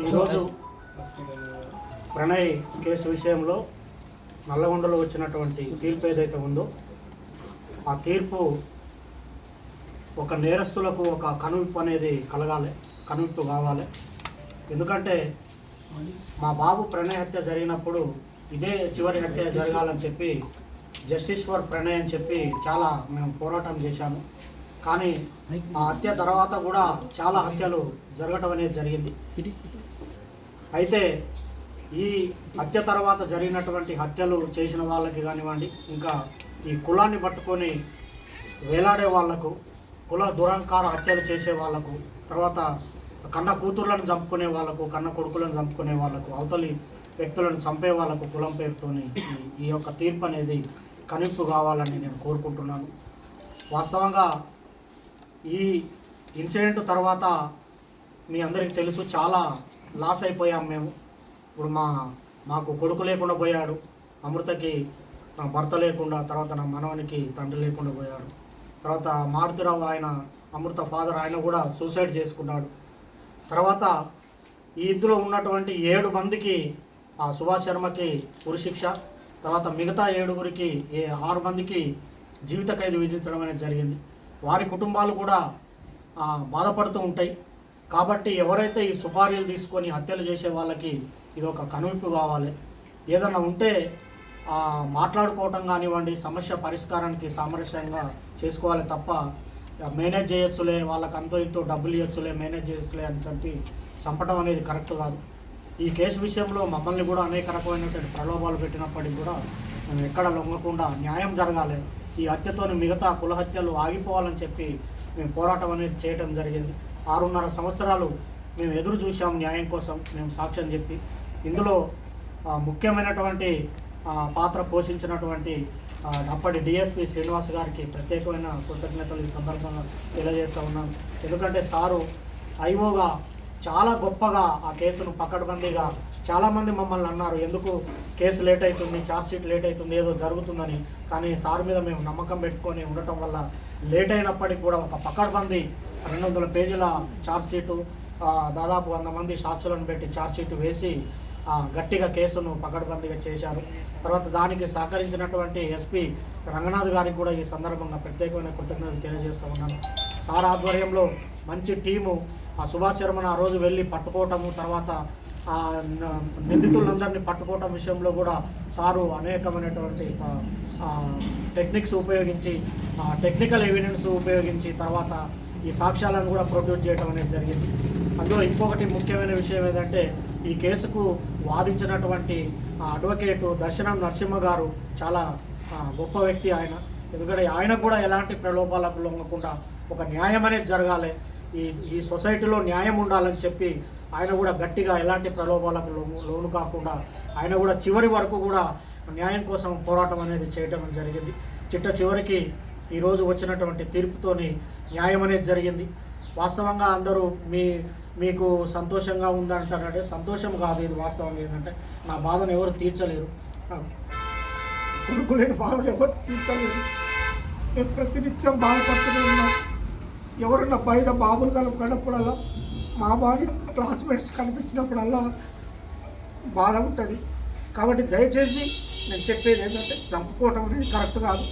ఈరోజు ప్రణయ్ కేసు విషయంలో నల్లగొండలో వచ్చినటువంటి తీర్పు ఏదైతే ఉందో ఆ తీర్పు ఒక నేరస్తులకు ఒక కనువిప్పు అనేది కనువిప్పు కావాలి. ఎందుకంటే మా బాబు ప్రణయ్ హత్య జరిగినప్పుడు ఇదే చివరి హత్య జరగాలని చెప్పి జస్టిస్ ఫర్ ప్రణయ్ అని చెప్పి చాలా మేము పోరాటం చేశాము. కానీ ఆ హత్య తర్వాత కూడా చాలా హత్యలు జరగటం అనేది జరిగింది. అయితే ఈ హత్య తర్వాత జరిగినటువంటి హత్యలు చేసిన వాళ్ళకి కానివ్వండి, ఇంకా ఈ కులాన్ని పట్టుకొని వేలాడే వాళ్లకు, కుల దురహంకార హత్యలు చేసే వాళ్లకు, తర్వాత కన్న కూతుర్లను చంపుకునే వాళ్ళకు, కన్న కొడుకులను చంపుకునే వాళ్ళకు, అవతలి వ్యక్తులను చంపే వాళ్ళకు కులం పేరుతోని ఈ యొక్క తీర్పు అనేది కనింపు కావాలని నేను కోరుకుంటున్నాను. వాస్తవంగా ఈ ఇన్సిడెంట్ తర్వాత మీ అందరికీ తెలుసు, చాలా లాస్ అయిపోయాం మేము. ఇప్పుడు మాకు కొడుకు లేకుండా పోయాడు, అమృతకి భర్త లేకుండా, తర్వాత నా మనవనికి తండ్రి లేకుండా పోయాడు. తర్వాత మారుతిరావు ఆయన అమృత ఫాదర్ ఆయన కూడా సూసైడ్ చేసుకున్నాడు. తర్వాత ఈ ఇందులో ఉన్నటువంటి 7 మందికి ఆ సుభాష్ శర్మకి ఉరిశిక్ష, తర్వాత మిగతా 7గురికి 6 మందికి జీవిత ఖైదు విధించడం అనేది జరిగింది. వారి కుటుంబాలు కూడా బాధపడుతూ ఉంటాయి. కాబట్టి ఎవరైతే ఈ సుపారీలు తీసుకొని హత్యలు చేసే వాళ్ళకి ఇది ఒక కనువిప్పు కావాలి. ఏదన్నా ఉంటే మాట్లాడుకోవటం కానివ్వండి, సమస్య పరిష్కారానికి సామరస్యంగా చేసుకోవాలి తప్ప మేనేజ్ చేయొచ్చులే, వాళ్ళకి అంతో ఇంతో డబ్బులు ఇవ్వచ్చులే, మేనేజ్ చేయొచ్చులే అని చెప్పి చంపడం అనేది కరెక్ట్ కాదు. ఈ కేసు విషయంలో మమ్మల్ని కూడా అనేక రకమైనటువంటి ప్రలోభాలు పెట్టినప్పటికీ కూడా మేము ఎక్కడ లొంగకుండా న్యాయం జరగాలి, ఈ హత్యతోని మిగతా కుల హత్యలు ఆగిపోవాలని చెప్పి మేము పోరాటం అనేది చేయడం జరిగింది. 6.5 సంవత్సరాలు మేము ఎదురు చూసాం న్యాయం కోసం, మేము సాక్ష్యం చెప్పి. ఇందులో ముఖ్యమైనటువంటి పాత్ర పోషించినటువంటి అప్పటి డిఎస్పి శ్రీనివాస్ గారికి ప్రత్యేకమైన కృతజ్ఞతలు ఈ సందర్భంగా తెలియజేస్తూ ఉన్నాను. ఎందుకంటే సారు ఐఓగా చాలా గొప్పగా ఆ కేసును పకడ్బందీగా, చాలామంది మమ్మల్ని అన్నారు ఎందుకు కేసు లేట్ అవుతుంది, ఛార్జ్షీట్ లేట్ అవుతుంది, ఏదో జరుగుతుందని. కానీ సార్ మీద మేము నమ్మకం పెట్టుకొని ఉండటం వల్ల లేట్ అయినప్పటికీ కూడా ఒక పకడ్బందీ 200 పేజీల ఛార్జ్షీటు, దాదాపు 100 మంది సాక్షులను పెట్టి ఛార్జ్షీట్ వేసి గట్టిగా కేసును పకడ్బందీగా చేశారు. తర్వాత దానికి సహకరించినటువంటి ఎస్పీ రంగనాథ్ గారికి కూడా ఈ సందర్భంగా ప్రత్యేకమైన కృతజ్ఞతలు తెలియజేస్తూ ఉన్నాను. సార్ ఆధ్వర్యంలో మంచి టీము సుభాష్ శర్మను ఆ రోజు వెళ్ళి పట్టుకోవటము, తర్వాత నిందితులందరినీ పట్టుకోవటం విషయంలో కూడా సారు అనేకమైనటువంటి టెక్నిక్స్ ఉపయోగించి, టెక్నికల్ ఎవిడెన్స్ ఉపయోగించి తర్వాత ఈ సాక్ష్యాలను కూడా ప్రొడ్యూస్ చేయడం అనేది జరిగింది. అందులో ఇంకొకటి ముఖ్యమైన విషయం ఏంటంటే ఈ కేసుకు వాదించినటువంటి అడ్వకేటు దర్శనం నరసింహ గారు చాలా గొప్ప వ్యక్తి ఆయన. ఎందుకంటే ఆయన కూడా ఎలాంటి ప్రలోభాలకు లొంగకుండా ఒక న్యాయం అనేది జరగాలి, ఈ సొసైటీలో న్యాయం ఉండాలని చెప్పి ఆయన కూడా గట్టిగా ఎలాంటి ప్రలోభాలకు లోను కాకుండా ఆయన కూడా చివరి వరకు కూడా న్యాయం కోసం పోరాటం అనేది చేయటం జరిగింది. చివరికి ఈరోజు వచ్చినటువంటి తీర్పుతోని న్యాయం అనేది జరిగింది. వాస్తవంగా అందరూ మీకు సంతోషంగా ఉందంటారంటే సంతోషం కాదు, ఇది వాస్తవంగా ఏంటంటే నా బాధను ఎవరు తీర్చలేరు, కొడుకు లేని బాధను ఎవరు తీర్చలేరు. నేను ప్రతినిత్యం బాధపడుతూనే ఉన్నాం. ఎవరన్నా బయట బాబులు కనపడినప్పుడల్లా, మా బాడీ క్లాస్మేట్స్ కనిపించినప్పుడల్లా బాధ ఉంటుంది. కాబట్టి దయచేసి నేను చెప్పేది ఏంటంటే చంపుకోవటం అనేది కరెక్ట్ కాదు.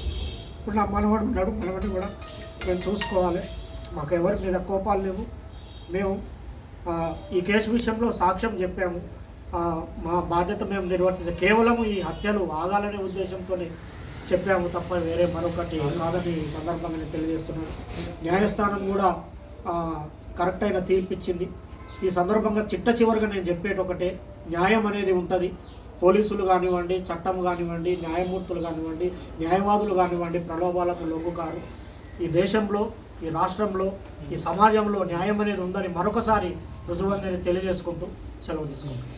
ఇప్పుడు నా మనవడు ఉన్నాడు, మనవడిని కూడా మేము చూసుకోవాలి. మాకు ఎవరి మీద కోపాలు లేవు. మేము ఈ కేసు విషయంలో సాక్ష్యం చెప్పాము, మా బాధ్యత మేము నిర్వర్తించాం. కేవలం ఈ హత్యలు ఆగాలనే ఉద్దేశంతో చెప్పాము తప్ప వేరే మరొకటి కాదని సందర్భంగా నేను తెలియజేస్తున్నాను. న్యాయస్థానం కూడా కరెక్ట్ అయిన తీర్పిచ్చింది. ఈ సందర్భంగా చివరిగా నేను చెప్పేది ఒకటే, న్యాయం అనేది ఉంటుంది. పోలీసులు కానివ్వండి, చట్టం కానివ్వండి, న్యాయమూర్తులు కానివ్వండి, న్యాయవాదులు కానివ్వండి ప్రలోభాలకు లొంగుకారు. ఈ దేశంలో, ఈ రాష్ట్రంలో, ఈ సమాజంలో న్యాయం అనేది ఉందని మరొకసారి రుజువైందని తెలియజేసుకుంటూ సెలవు తీసుకుంటాం.